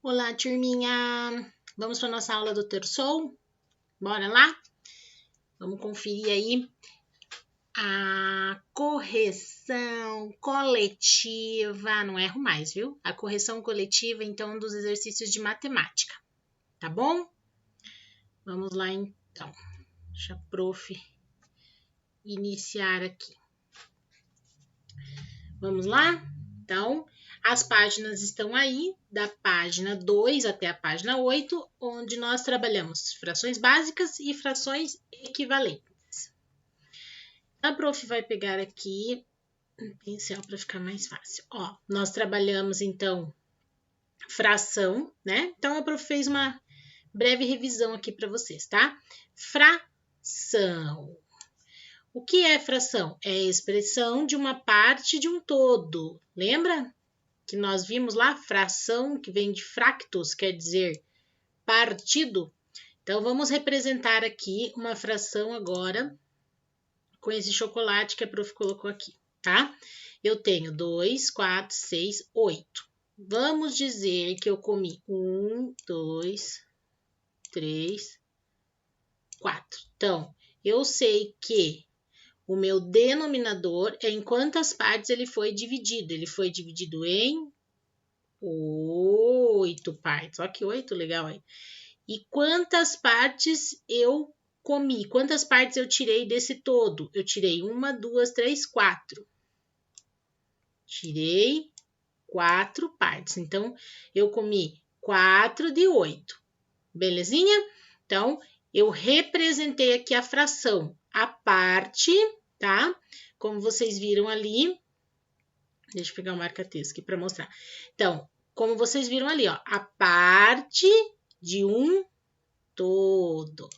Olá, turminha! Vamos para nossa aula do terçol? Bora lá? Vamos conferir aí a correção coletiva. Não erro mais, viu? A correção coletiva, então, dos exercícios de matemática. Tá bom? Vamos lá, então. Deixa a prof iniciar aqui. Vamos lá? Então, as páginas estão aí, da página 2 até a página 8, onde nós trabalhamos frações básicas e frações equivalentes. A prof vai pegar aqui um pincel para ficar mais fácil. Ó, nós trabalhamos, então, fração, né? Então, a prof fez uma breve revisão aqui para vocês, tá? Fração. O que é fração? É a expressão de uma parte de um todo. Lembra que nós vimos lá? Fração, que vem de fractus, quer dizer partido. Então, vamos representar aqui uma fração agora com esse chocolate que a prof colocou aqui, tá? Eu tenho 2, 4, 6, 8. Vamos dizer que eu comi 1, 2, 3, 4. Então, eu sei que o meu denominador é em quantas partes ele foi dividido. Ele foi dividido em 8 partes. Olha que 8, legal aí. E quantas partes eu comi? Quantas partes eu tirei desse todo? Eu tirei 1, 2, 3, 4. Tirei 4 partes. Então, eu comi 4 de 8. Belezinha? Então, eu representei aqui a fração, a parte, tá? Como vocês viram ali. Deixa eu pegar o marca-texto aqui para mostrar. Então, como vocês viram ali, ó, a parte de um todo.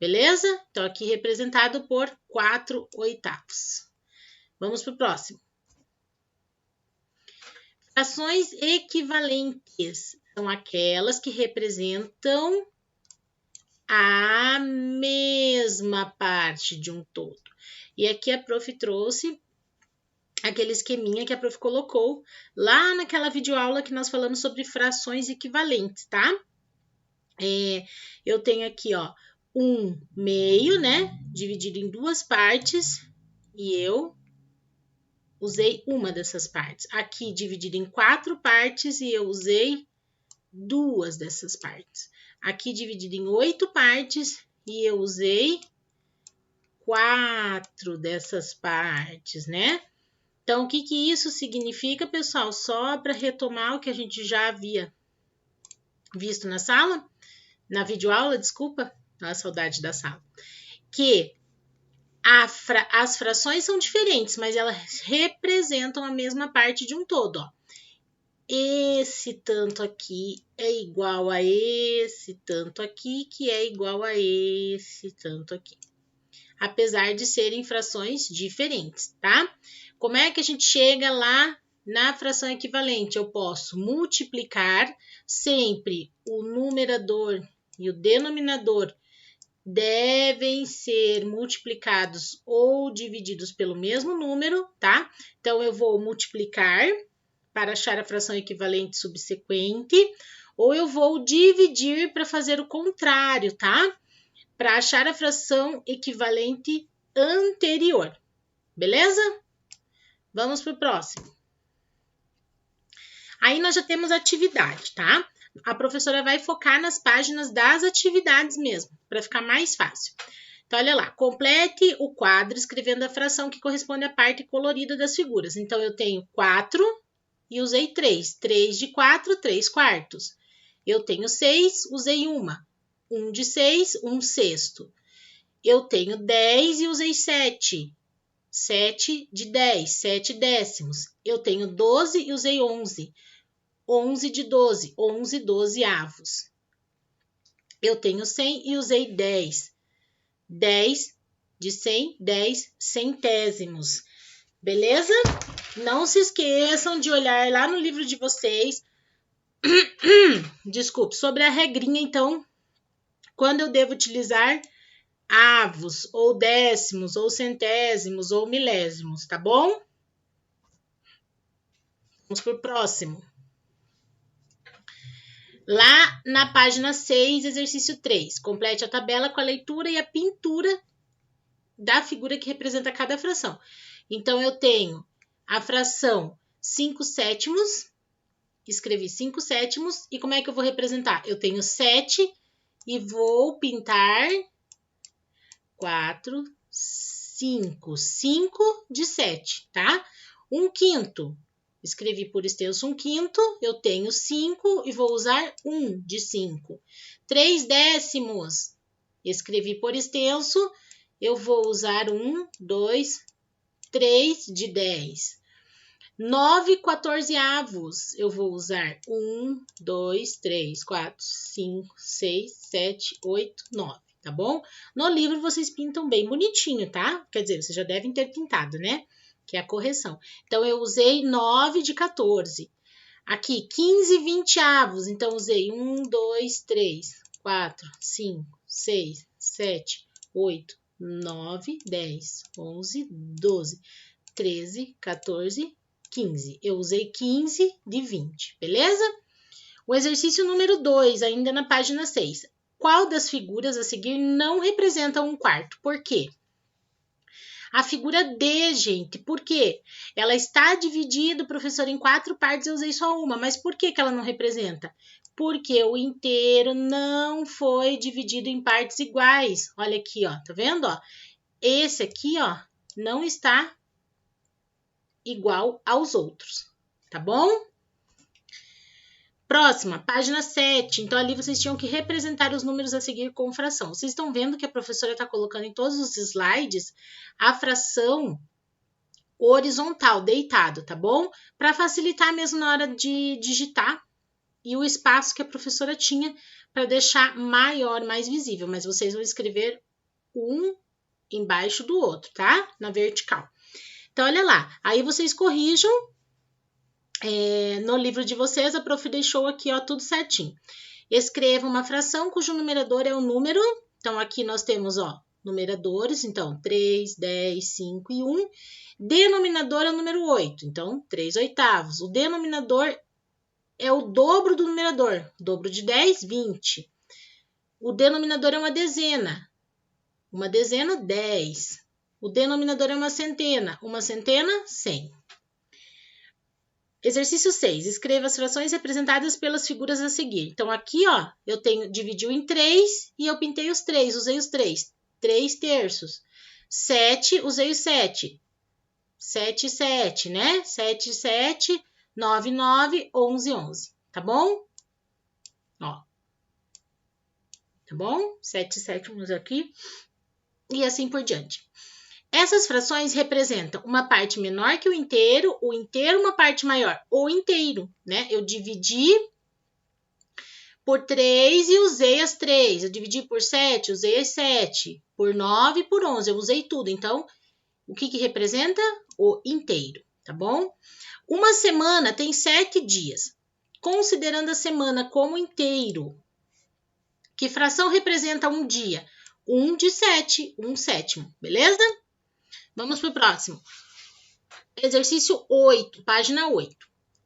Beleza? Então, aqui representado por 4/8. Vamos para o próximo. Frações equivalentes são aquelas que representam a mesma parte de um todo. E aqui a prof trouxe aquele esqueminha que a prof colocou lá naquela videoaula que nós falamos sobre frações equivalentes, tá? Eu tenho aqui, ó, 1/2, né? Dividido em duas partes e eu usei uma dessas partes. Aqui dividido em 4 partes e eu usei 2 dessas partes. Aqui dividido em 8 partes e eu usei 4 dessas partes, né? Então, o que isso significa, pessoal? Só para retomar o que a gente já havia visto na sala, na videoaula, desculpa, a saudade da sala, que as frações são diferentes, mas elas representam a mesma parte de um todo, ó. Esse tanto aqui é igual a esse tanto aqui, que é igual a esse tanto aqui. Apesar de serem frações diferentes, tá? Como é que a gente chega lá na fração equivalente? Eu posso multiplicar sempre o numerador e o denominador devem ser multiplicados ou divididos pelo mesmo número, tá? Então, eu vou multiplicar para achar a fração equivalente subsequente, ou eu vou dividir para fazer o contrário, tá? Para achar a fração equivalente anterior. Beleza? Vamos para o próximo. Aí nós já temos atividade, tá? A professora vai focar nas páginas das atividades mesmo, para ficar mais fácil. Então, olha lá, complete o quadro escrevendo a fração que corresponde à parte colorida das figuras. Então, eu tenho 4 e usei 3. 3 de 4, 3 quartos. Eu tenho 6, usei 1. 1 de 6, 1 sexto. Eu tenho 10 e usei 7. 7 de 10, 7 décimos. Eu tenho 12 e usei 11. 11 de 12, 11 dozeavos. Eu tenho 100 e usei 10. 10 de 100, 10 centésimos. Beleza? Não se esqueçam de olhar lá no livro de vocês. Desculpe, sobre a regrinha, então, quando eu devo utilizar avos, ou décimos, ou centésimos, ou milésimos, tá bom? Vamos pro próximo. Lá na página 6, exercício 3, complete a tabela com a leitura e a pintura da figura que representa cada fração. Então, eu tenho a fração 5 sétimos, escrevi 5 sétimos, e como é que eu vou representar? Eu tenho 7 e vou pintar 4, 5, 5 de 7, tá? 1/5. Escrevi por extenso 1/5, eu tenho 5 e vou usar 1 de 5. 3 décimos, escrevi por extenso, eu vou usar 1, 2, 3 de 10. 9 quatorzeavos, eu vou usar 1, 2, 3, 4, 5, 6, 7, 8, 9, tá bom? No livro vocês pintam bem bonitinho, tá? Quer dizer, vocês já devem ter pintado, né? Que é a correção. Então, eu usei 9 de 14. Aqui, 15 vinteavos. Então, usei 1, 2, 3, 4, 5, 6, 7, 8, 9, 10, 11, 12, 13, 14, 15. Eu usei 15 de 20, beleza? O exercício número 2, ainda na página 6. Qual das figuras a seguir não representa 1/4? Por quê? A figura D, gente, por quê? Ela está dividida, professor, em 4 partes, eu usei só uma. Mas por que ela não representa? Porque o inteiro não foi dividido em partes iguais. Olha aqui, ó, tá vendo? Ó? Esse aqui, ó, não está igual aos outros, tá bom? Próxima, página 7. Então, ali vocês tinham que representar os números a seguir com fração. Vocês estão vendo que a professora está colocando em todos os slides a fração horizontal, deitado, tá bom? Para facilitar mesmo na hora de digitar e o espaço que a professora tinha para deixar maior, mais visível. Mas vocês vão escrever um embaixo do outro, tá? Na vertical. Então, olha lá. Aí vocês corrijam. No livro de vocês, a prof deixou aqui, ó, tudo certinho. Escreva uma fração cujo numerador é o número. Então, aqui nós temos, ó, numeradores. Então, 3, 10, 5 e 1. Denominador é o número 8. Então, 3 oitavos. O denominador é o dobro do numerador. Dobro de 10, 20. O denominador é uma dezena. Uma dezena, 10. O denominador é uma centena. Uma centena, 100. Exercício 6. Escreva as frações representadas pelas figuras a seguir. Então, aqui, ó, eu dividiu em 3 e eu pintei os 3, usei os 3. 3 terços. 7, usei os 7. 7, 7, né? 7, 7, 9, 9, 11, 11. Tá bom? Ó. Tá bom? 7 sétimos aqui. E assim por diante. Essas frações representam uma parte menor que o inteiro uma parte maior, o inteiro, né? Eu dividi por 3 e usei as 3. Eu dividi por 7, usei as 7. Por 9 e por 11, eu usei tudo. Então, o que representa? O inteiro, tá bom? Uma semana tem 7 dias. Considerando a semana como inteiro, que fração representa um dia? 1 de 7, 1 sétimo, beleza? Vamos para o próximo. Exercício 8, página 8.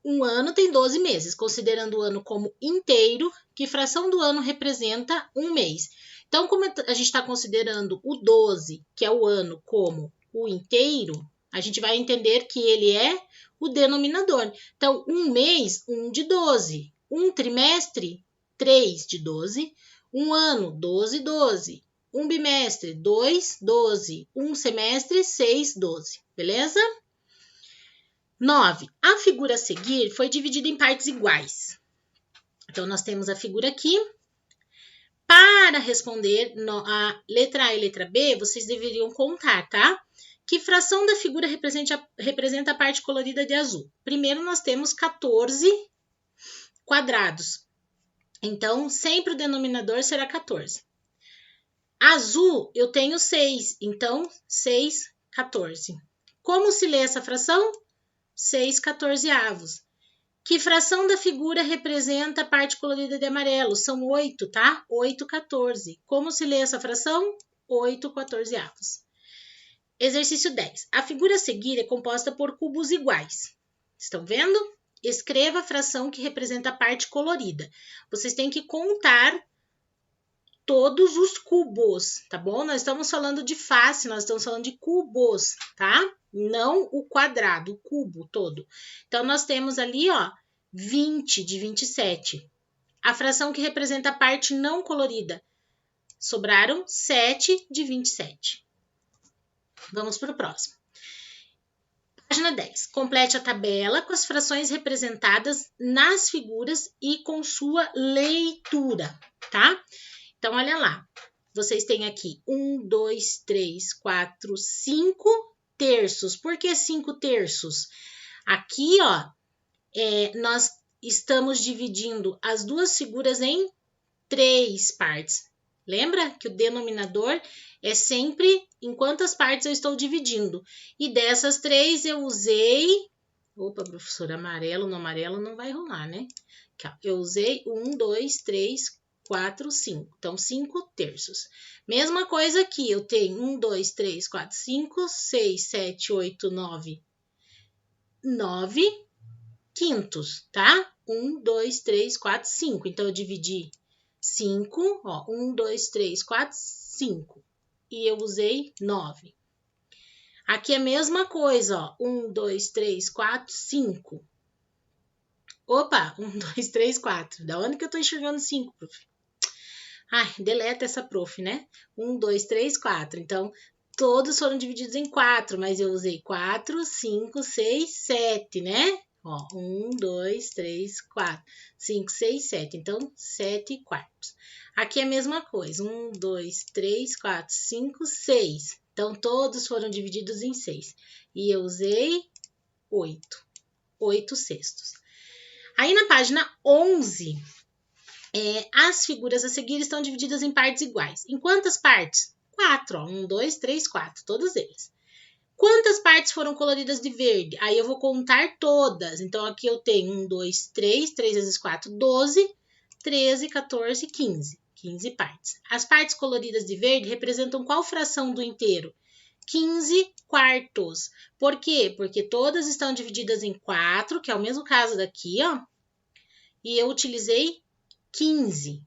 Um ano tem 12 meses. Considerando o ano como inteiro, que fração do ano representa um mês? Então, como a gente está considerando o 12, que é o ano, como o inteiro, a gente vai entender que ele é o denominador. Então, um mês, 1 de 12. Um trimestre, 3 de 12. Um ano, 12, 12. Um bimestre, 2, 12. Um semestre, 6, 12. Beleza? 9. A figura a seguir foi dividida em partes iguais. Então, nós temos a figura aqui. Para responder a letra A e letra B, vocês deveriam contar, tá? Que fração da figura representa a parte colorida de azul? Primeiro, nós temos 14 quadrados. Então, sempre o denominador será 14. Azul, eu tenho 6. Então, 6, 14. Como se lê essa fração? 6 quatorzeavos. Que fração da figura representa a parte colorida de amarelo? São 8, tá? 8, 14. Como se lê essa fração? 8 quatorzeavos. Exercício 10. A figura a seguir é composta por cubos iguais. Estão vendo? escreva a fração que representa a parte colorida. Vocês têm que contar todos os cubos, tá bom? Nós estamos falando de face, nós estamos falando de cubos, tá? Não o quadrado, o cubo todo. Então, nós temos ali, ó, 20 de 27. A fração que representa a parte não colorida. Sobraram 7 de 27. Vamos para o próximo. Página 10. Complete a tabela com as frações representadas nas figuras e com sua leitura, tá? Então, olha lá. Vocês têm aqui 1, 2, 3, 4, 5 terços. Por que 5 terços? Aqui, ó, nós estamos dividindo as duas figuras em 3 partes. Lembra que o denominador é sempre em quantas partes eu estou dividindo. E dessas 3 eu usei... Opa, professor, amarelo no amarelo não vai rolar, né? Aqui, ó, eu usei 1, 2, 3, 4, 5. Então, 5 terços. Mesma coisa aqui, eu tenho 1, 2, 3, 4, 5, 6, 7, 8, 9. 9 quintos, tá? 1, 2, 3, 4, 5. Então, eu dividi 5, ó, 1, 2, 3, 4, 5. E eu usei 9. Aqui é a mesma coisa, ó, 1, 2, 3, 4, 5. Opa, 1, 2, 3, 4. Da onde que eu tô enxergando 5, prof? Ai, deleta essa prof, né? 1, 2, 3, 4. Então, todos foram divididos em 4, mas eu usei 4, 5, 6, 7, né? Ó, 1, 2, 3, 4, 5, 6, 7. Então, 7 quartos. Aqui é a mesma coisa. 1, 2, 3, 4, 5, 6. Então, todos foram divididos em 6. E eu usei 8. 8 sextos. Aí, na página 11, as figuras a seguir estão divididas em partes iguais. Em quantas partes? 4. Ó, 1, 2, 3, 4. Todos eles. Quantas partes foram coloridas de verde? Aí eu vou contar todas. Então, aqui eu tenho 1, 2, 3, 3 vezes 4, 12, 13, 14, 15. 15 partes. As partes coloridas de verde representam qual fração do inteiro? 15 quartos. Por quê? Porque todas estão divididas em 4, que é o mesmo caso daqui, ó. E eu utilizei 15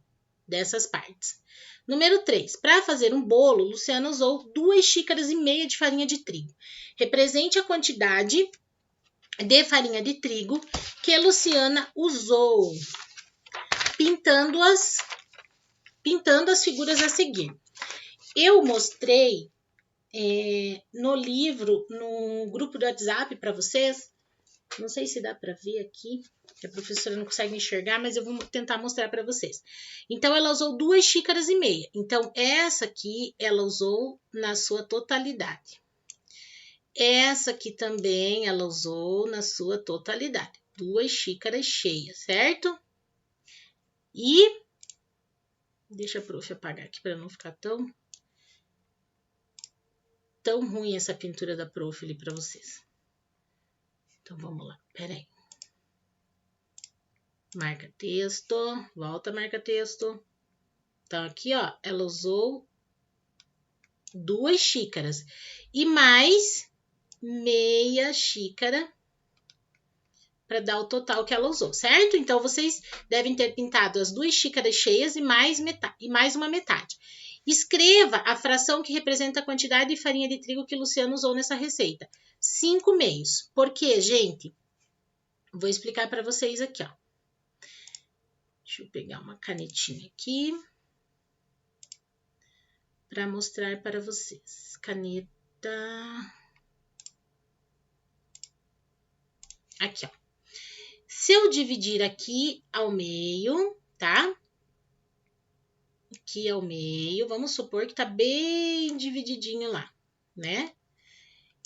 dessas partes. Número 3. Para fazer um bolo, Luciana usou 2,5 xícaras de farinha de trigo. Represente a quantidade de farinha de trigo que Luciana usou, pintando as figuras a seguir. Eu mostrei no livro, no grupo do WhatsApp para vocês. Não sei se dá para ver aqui, que a professora não consegue enxergar, mas eu vou tentar mostrar para vocês. Então, ela usou 2,5 xícaras. Então, essa aqui, ela usou na sua totalidade. Essa aqui também, ela usou na sua totalidade. 2 xícaras cheias, certo? E, deixa a prof apagar aqui para não ficar tão ruim essa pintura da prof ali para vocês. Então, vamos lá, peraí. Marca texto, volta, marca texto. Então, aqui, ó, ela usou 2 xícaras e mais meia xícara para dar o total que ela usou, certo? Então, vocês devem ter pintado as 2 xícaras cheias e mais uma metade. Escreva a fração que representa a quantidade de farinha de trigo que Luciano usou nessa receita. 5 meios. Por quê, gente? Vou explicar para vocês aqui, ó. Deixa eu pegar uma canetinha aqui para mostrar para vocês. Caneta. Aqui, ó. Se eu dividir aqui ao meio, tá? Aqui ao meio, vamos supor que tá bem divididinho lá, né?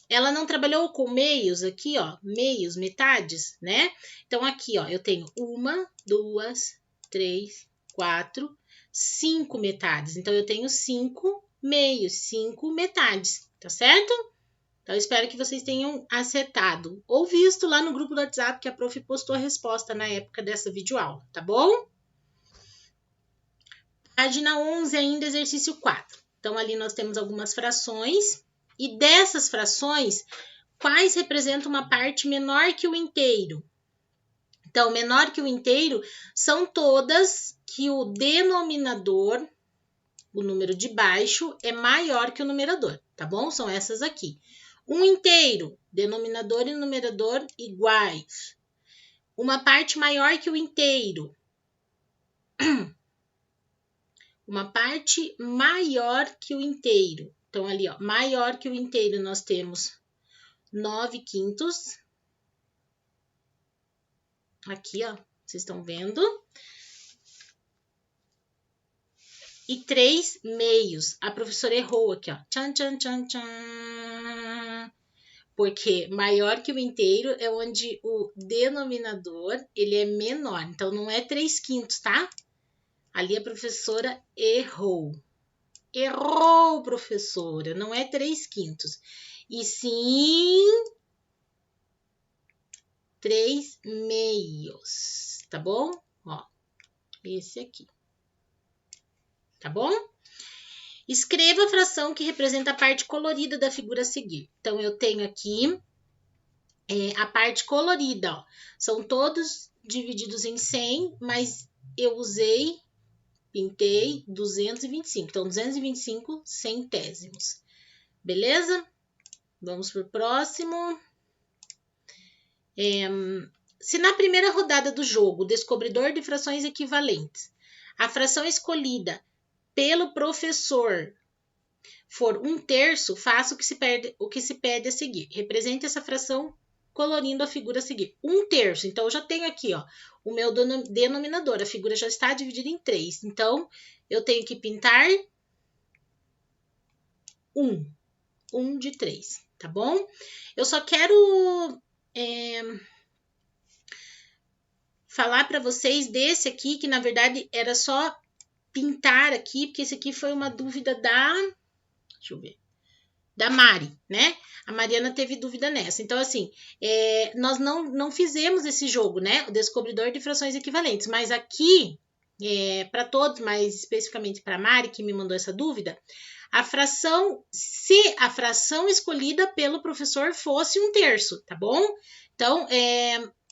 Ela não trabalhou com meios aqui, ó, meios, metades, né? Então, aqui, ó, eu tenho 1, 2, 3, 4, 5 metades. Então, eu tenho 5 meios, 5 metades, tá certo? Então, eu espero que vocês tenham acertado ou visto lá no grupo do WhatsApp que a prof postou a resposta na época dessa videoaula, tá bom? Página 11 ainda, exercício 4. Então, ali nós temos algumas frações. E dessas frações, quais representam uma parte menor que o inteiro? Então, menor que o inteiro são todas que o denominador, o número de baixo, é maior que o numerador, tá bom? São essas aqui. Um inteiro, denominador e numerador iguais. Uma parte maior que o inteiro. Uma parte maior que o inteiro. Então, ali, ó, maior que o inteiro, nós temos 9/5. Aqui, ó, vocês estão vendo? E 3/2. A professora errou aqui, ó. Tchan, tchan, tchan, tchan. Porque maior que o inteiro é onde o denominador, ele é menor. Então, não é 3/5, tá? Ali a professora errou. Errou, professora. Não é 3/5. E sim 3/2. Tá bom? Ó, esse aqui. Tá bom? Escreva a fração que representa a parte colorida da figura a seguir. Então, eu tenho aqui a parte colorida, ó. São todos divididos em 100, mas eu pintei 225. Então, 225 centésimos. Beleza? Vamos para o próximo. Se na primeira rodada do jogo, o descobridor de frações equivalentes, a fração escolhida pelo professor for 1/3, faça o que se pede a seguir. Represente essa fração colorindo a figura a seguir. 1/3. Então, eu já tenho aqui, ó, o meu denominador. A figura já está dividida em 3. Então, eu tenho que pintar 1. 1 de 3, tá bom? Eu só quero falar para vocês desse aqui, que na verdade era só pintar aqui, porque esse aqui foi uma dúvida deixa eu ver, da Mari, né? A Mariana teve dúvida nessa. Então, assim, nós não fizemos esse jogo, né? O descobridor de frações equivalentes. Mas aqui, para todos, mais especificamente para a Mari, que me mandou essa dúvida, se a fração escolhida pelo professor fosse 1/3, tá bom? Então,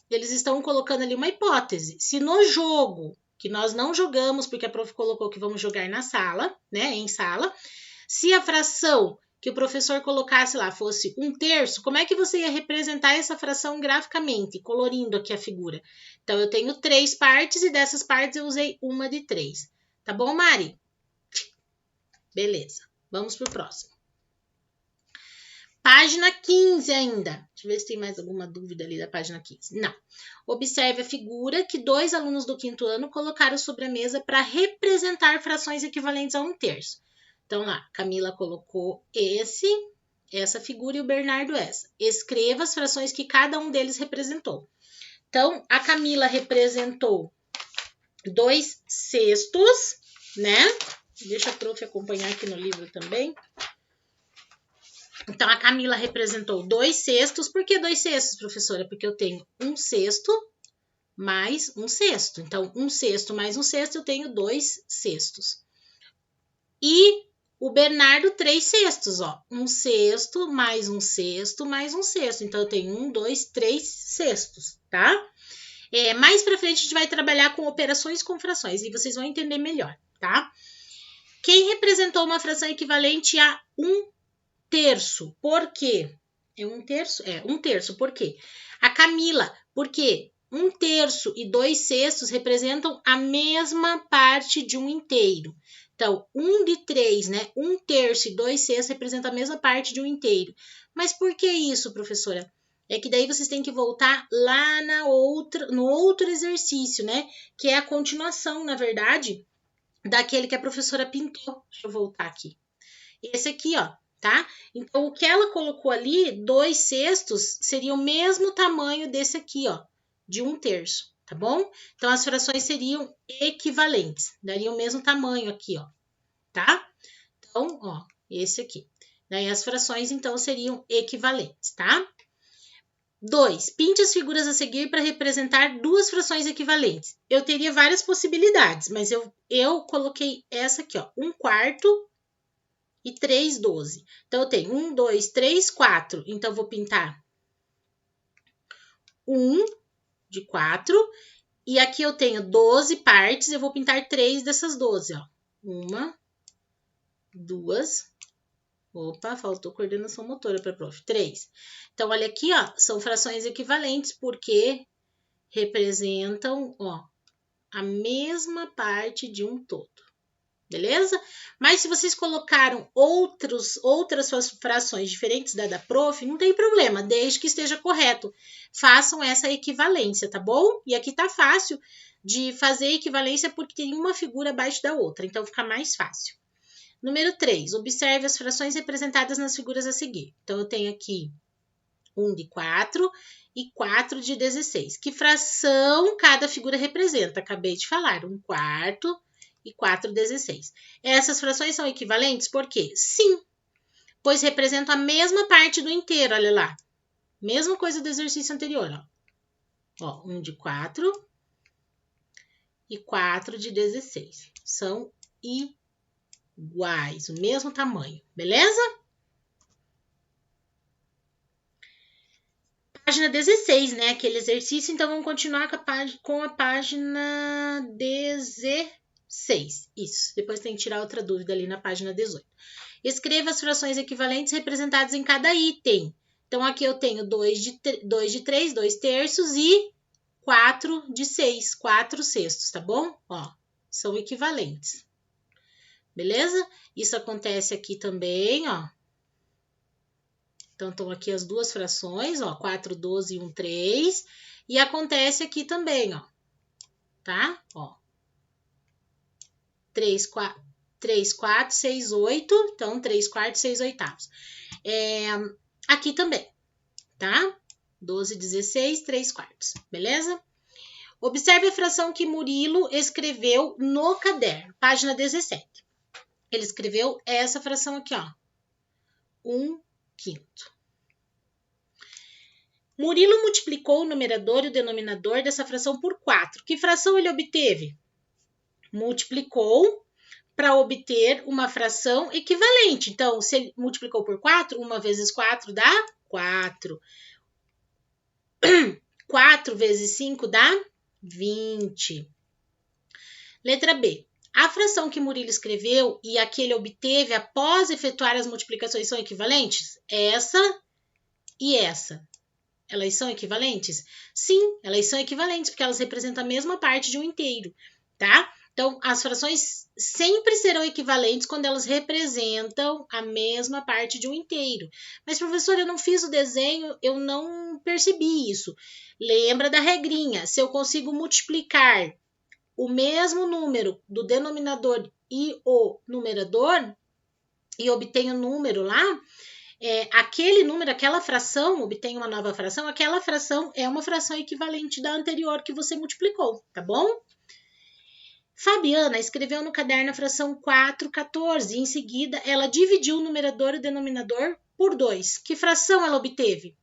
eles estão colocando ali uma hipótese. Se no jogo, que nós não jogamos, porque a prof colocou que vamos jogar na sala, né? Em sala, se a fração que o professor colocasse lá fosse 1/3, como é que você ia representar essa fração graficamente, colorindo aqui a figura? Então, eu tenho 3 partes e dessas partes eu usei uma de 3. Tá bom, Mari? Beleza. Vamos pro próximo. Página 15 ainda. Deixa eu ver se tem mais alguma dúvida ali da página 15. Não. Observe a figura que 2 alunos do 5º ano colocaram sobre a mesa para representar frações equivalentes a 1/3. Então, lá, Camila colocou essa figura e o Bernardo essa. Escreva as frações que cada um deles representou. Então, a Camila representou 2/6, né? Deixa a prof acompanhar aqui no livro também. Então, a Camila representou 2/6. Por que 2/6, professora? Porque eu tenho 1/6 mais 1/6. Então, 1/6 mais 1/6, eu tenho 2/6. E o Bernardo, 3/6, ó. 1/6 mais 1/6 mais 1/6. Então, eu tenho 1, 2, 3/6, tá? Mais pra frente, a gente vai trabalhar com operações com frações e vocês vão entender melhor, tá? Quem representou uma fração equivalente a 1/3? Por quê? É 1/3? É, 1/3. Por quê? A Camila, porque 1/3 e 2/6 representam a mesma parte de um inteiro. Então, 1 de 3, né? 1/3 e 2/6 representam a mesma parte de um inteiro. Mas por que isso, professora? É que daí vocês têm que voltar lá no outro exercício, né? Que é a continuação, na verdade, daquele que a professora pintou. Deixa eu voltar aqui. Esse aqui, ó, tá? Então, o que ela colocou ali, 2/6, seria o mesmo tamanho desse aqui, ó, de 1/3, tá bom? Então, as frações seriam equivalentes, daria o mesmo tamanho aqui, ó, tá? Então, ó, esse aqui. Daí, as frações, então, seriam equivalentes, tá? 2. Pinte as figuras a seguir para representar 2 frações equivalentes. Eu teria várias possibilidades, mas eu coloquei essa aqui, ó, 1/4 e 3/12. Então, eu tenho 1, 2, 3, 4. Então, eu vou pintar 1, de 4. E aqui eu tenho 12 partes, eu vou pintar 3 dessas 12, ó. 1, 2. Opa, faltou coordenação motora para prof. 3. Então, olha aqui, ó, são frações equivalentes porque representam, ó, a mesma parte de um todo. Beleza? Mas se vocês colocaram outras frações diferentes da prof, não tem problema, desde que esteja correto. Façam essa equivalência, tá bom? E aqui tá fácil de fazer equivalência porque tem uma figura abaixo da outra, então fica mais fácil. Número 3, observe as frações representadas nas figuras a seguir. Então, eu tenho aqui 1 de 4 e 4 de 16. Que fração cada figura representa? Acabei de falar, 1/4 e 4/16. Essas frações são equivalentes por quê? Sim, pois representam a mesma parte do inteiro, olha lá. Mesma coisa do exercício anterior, ó. 1 de 4 e 4 de 16. São iguais, o mesmo tamanho, beleza? Página 16, né? Aquele exercício, então vamos continuar com a página 16. Isso, depois tem que tirar outra dúvida ali na página 18. Escreva as frações equivalentes representadas em cada item. Então, aqui eu tenho 2 de 3, 2 terços e 4 de 6, 4 sextos, tá bom? Ó, são equivalentes. Beleza? Isso acontece aqui também, ó. Então, estão aqui as duas frações, ó, 4, 12 e 1, 3. E acontece aqui também, ó, tá? Ó, 3, 4, 6, 8. Então, 3/4, 6/8. Aqui também, tá? 12, 16, 3/4, beleza? Observe a fração que Murilo escreveu no caderno, página 17. Ele escreveu essa fração aqui, ó, 1/5. Murilo multiplicou o numerador e o denominador dessa fração por 4. Que fração ele obteve? Multiplicou para obter uma fração equivalente. Então, se ele multiplicou por 4, 1 vezes 4 dá 4. 4 vezes 5 dá 20. Letra B. A fração que Murilo escreveu e a que ele obteve após efetuar as multiplicações são equivalentes? Essa e essa. Elas são equivalentes? Sim, elas são equivalentes, porque elas representam a mesma parte de um inteiro, tá? Então, as frações sempre serão equivalentes quando elas representam a mesma parte de um inteiro. Mas, professor, eu não fiz o desenho, eu não percebi isso. Lembra da regrinha, se eu consigo multiplicar o mesmo número do denominador e o numerador, e obtenho o número lá, aquele número, aquela fração, obtém uma nova fração, aquela fração é uma fração equivalente da anterior que você multiplicou, tá bom? Fabiana escreveu no caderno a fração 4/14 e em seguida ela dividiu o numerador e o denominador por 2. Que fração ela obteve?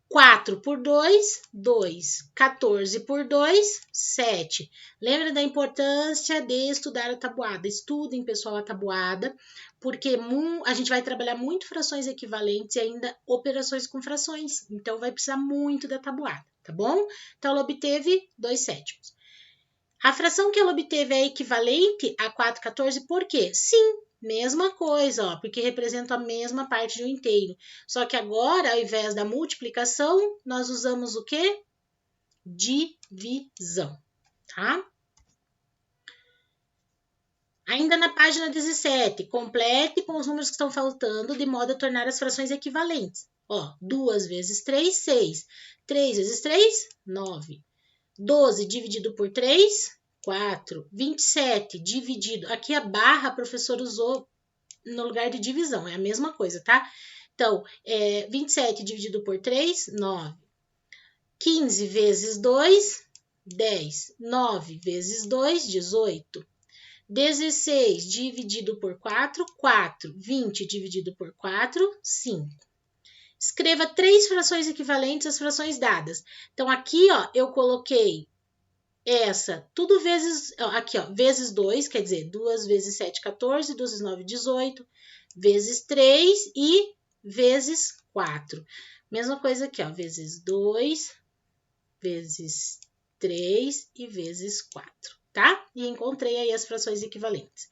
4 por 2, 2. 14 por 2, 7. Lembra da importância de estudar a tabuada. Estudem, pessoal, a tabuada, porque a gente vai trabalhar muito frações equivalentes e ainda operações com frações. Então, vai precisar muito da tabuada, tá bom? Então, ela obteve 2/7. A fração que ela obteve é equivalente a 4/14 por quê? Sim, mesma coisa, ó, porque representa a mesma parte de um inteiro. Só que agora, ao invés da multiplicação, nós usamos o quê? Divisão, tá? Ainda na página 17, complete com os números que estão faltando, de modo a tornar as frações equivalentes. Ó, 2 vezes 3, 6. 3 vezes 3, 9. 12 dividido por 3, 4. 27 dividido... Aqui a barra a professora usou no lugar de divisão, é a mesma coisa, tá? Então, 27 dividido por 3, 9. 15 vezes 2, 10. 9 vezes 2, 18. 16 dividido por 4, 4. 20 dividido por 4, 5. Escreva 3 frações equivalentes às frações dadas. Então, aqui, ó, eu coloquei essa, tudo vezes, ó, aqui, ó, vezes 2, quer dizer, 2 vezes 7, 14, 2 vezes 9, 18, vezes 3 e vezes 4. Mesma coisa aqui, ó, vezes 2, vezes 3 e vezes 4, tá? E encontrei aí as frações equivalentes.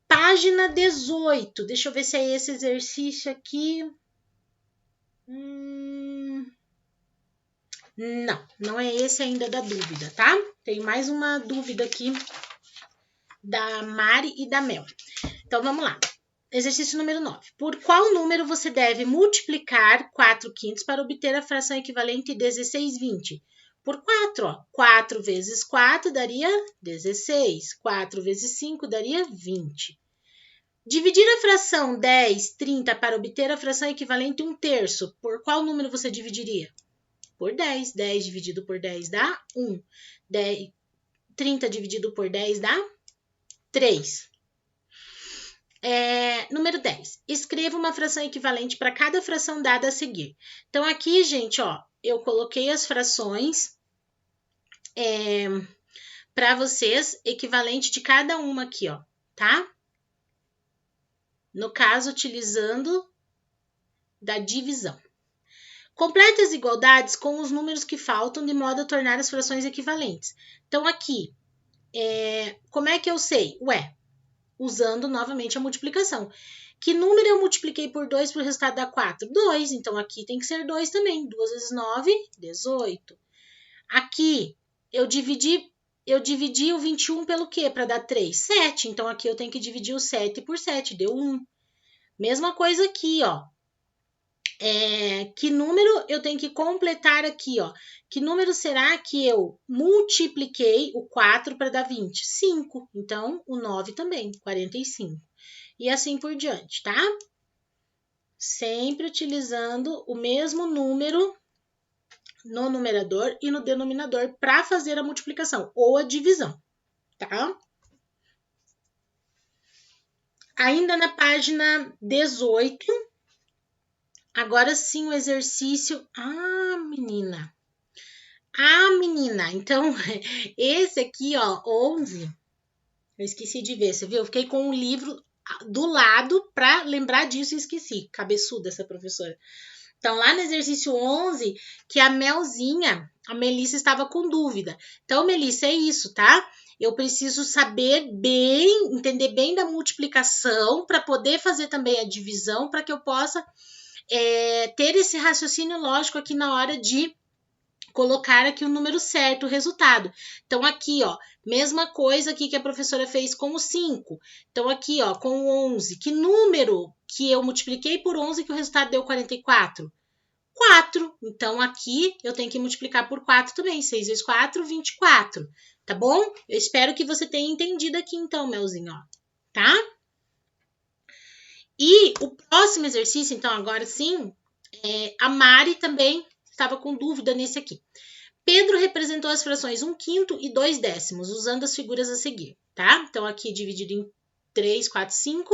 Página 18. Deixa eu ver se é esse exercício aqui. Não é esse ainda da dúvida, tá? Tem mais uma dúvida aqui da Mari e da Mel. Então, vamos lá. Exercício número 9. Por qual número você deve multiplicar 4/5 para obter a fração equivalente 16/20? Por 4, ó. 4 vezes 4 daria 16. 4 vezes 5 daria 20. Dividir a fração 10/30 para obter a fração equivalente 1/3. Por qual número você dividiria? Por 10. 10 dividido por 10 dá 1. 30 dividido por 10 dá 3. Número 10. Escreva uma fração equivalente para cada fração dada a seguir. Então, aqui, gente, ó, eu coloquei as frações para vocês, equivalente de cada uma aqui, ó, tá? No caso, utilizando da divisão. Complete as igualdades com os números que faltam, de modo a tornar as frações equivalentes. Então, aqui, como é que eu sei? Usando novamente a multiplicação. Que número eu multipliquei por 2 para o resultado dar 4? 2. Então, aqui tem que ser 2 também. 2 vezes 9, 18. Aqui, eu dividi o 21 pelo quê? Para dar 3? 7. Então, aqui eu tenho que dividir o 7 por 7. Deu 1. Mesma coisa aqui, ó. Que número eu tenho que completar aqui, ó? Que número será que eu multipliquei o 4 para dar 20? 5. Então, o 9 também, 45. E assim por diante, tá? Sempre utilizando o mesmo número no numerador e no denominador para fazer a multiplicação ou a divisão, tá? Ainda na página 18, agora sim o exercício... menina! Então, esse aqui, ó, 11, eu esqueci de ver, você viu? Eu fiquei com o livro do lado para lembrar disso e esqueci. Cabeçuda essa professora. Então, lá no exercício 11, que a Melissa estava com dúvida. Então, Melissa, é isso, tá? Eu preciso saber bem, entender bem da multiplicação para poder fazer também a divisão, para que eu possa ter esse raciocínio lógico aqui na hora de colocar aqui o número certo, o resultado. Então, aqui, ó, mesma coisa aqui que a professora fez com o 5. Então, aqui, ó, com o 11. Que número que eu multipliquei por 11 que o resultado deu 44? 4. Então, aqui eu tenho que multiplicar por 4 também. 6 vezes 4, 24. Tá bom? Eu espero que você tenha entendido aqui, então, Melzinho, ó. Tá? E o próximo exercício, então, agora sim, a Mari também estava com dúvida nesse aqui. Pedro representou as frações 1/5 e 2/10, usando as figuras a seguir, tá? Então, aqui dividido em 3, 4, 5,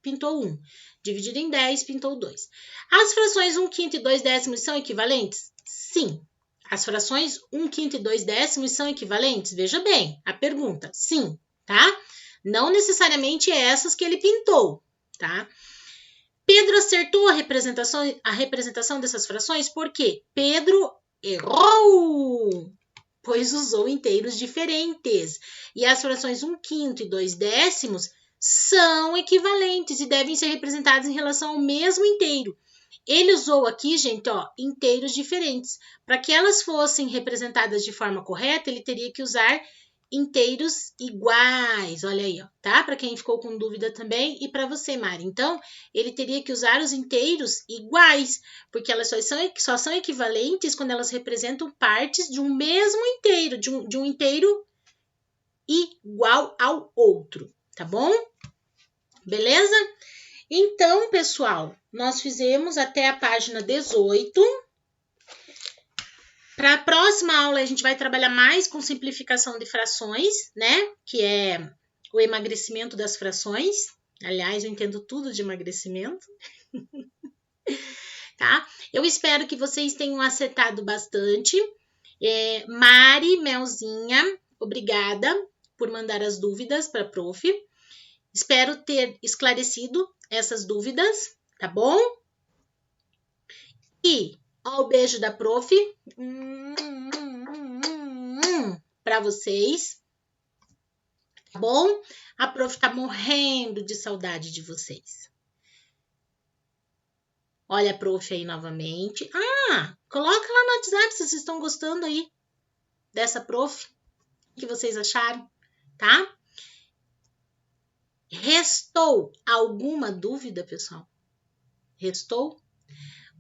pintou 1. Dividido em 10, pintou 2. As frações 1/5 e 2/10 são equivalentes? Sim. As frações 1/5 e 2/10 são equivalentes? Veja bem, a pergunta, sim, tá? Não necessariamente essas que ele pintou, tá? Pedro acertou a representação dessas frações porque Pedro errou, pois usou inteiros diferentes. E as frações 1/5 e 2/10 são equivalentes e devem ser representadas em relação ao mesmo inteiro. Ele usou aqui, gente, ó, inteiros diferentes. Para que elas fossem representadas de forma correta, ele teria que usar inteiros iguais, olha aí, ó, tá? Para quem ficou com dúvida também e para você, Mari. Então, ele teria que usar os inteiros iguais, porque elas só são equivalentes quando elas representam partes de um mesmo inteiro, de um inteiro igual ao outro, tá bom? Beleza? Então, pessoal, nós fizemos até a página 18. Para a próxima aula, a gente vai trabalhar mais com simplificação de frações, né? Que é o emagrecimento das frações. Aliás, eu entendo tudo de emagrecimento. Tá? Eu espero que vocês tenham acertado bastante. Mari, Melzinha, obrigada por mandar as dúvidas para a prof. Espero ter esclarecido essas dúvidas, tá bom? E Ó o beijo da prof. Pra vocês. Tá bom? A prof tá morrendo de saudade de vocês. Olha a prof aí novamente. Coloca lá no WhatsApp se vocês estão gostando aí dessa prof. O que vocês acharam, tá? Restou alguma dúvida, pessoal? Restou?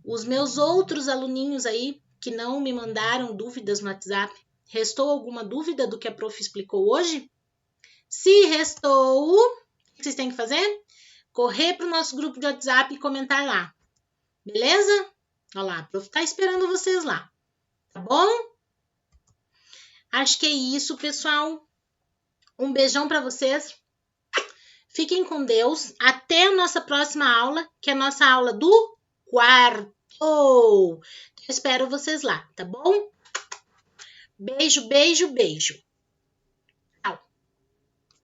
Os meus outros aluninhos aí que não me mandaram dúvidas no WhatsApp, restou alguma dúvida do que a prof explicou hoje? Se restou, o que vocês têm que fazer? Correr para o nosso grupo de WhatsApp e comentar lá. Beleza? Olha lá, a prof tá esperando vocês lá. Tá bom? Acho que é isso, pessoal. Um beijão para vocês. Fiquem com Deus. Até a nossa próxima aula, que é a nossa aula do quarto. Eu espero vocês lá, tá bom? Beijo, beijo, beijo.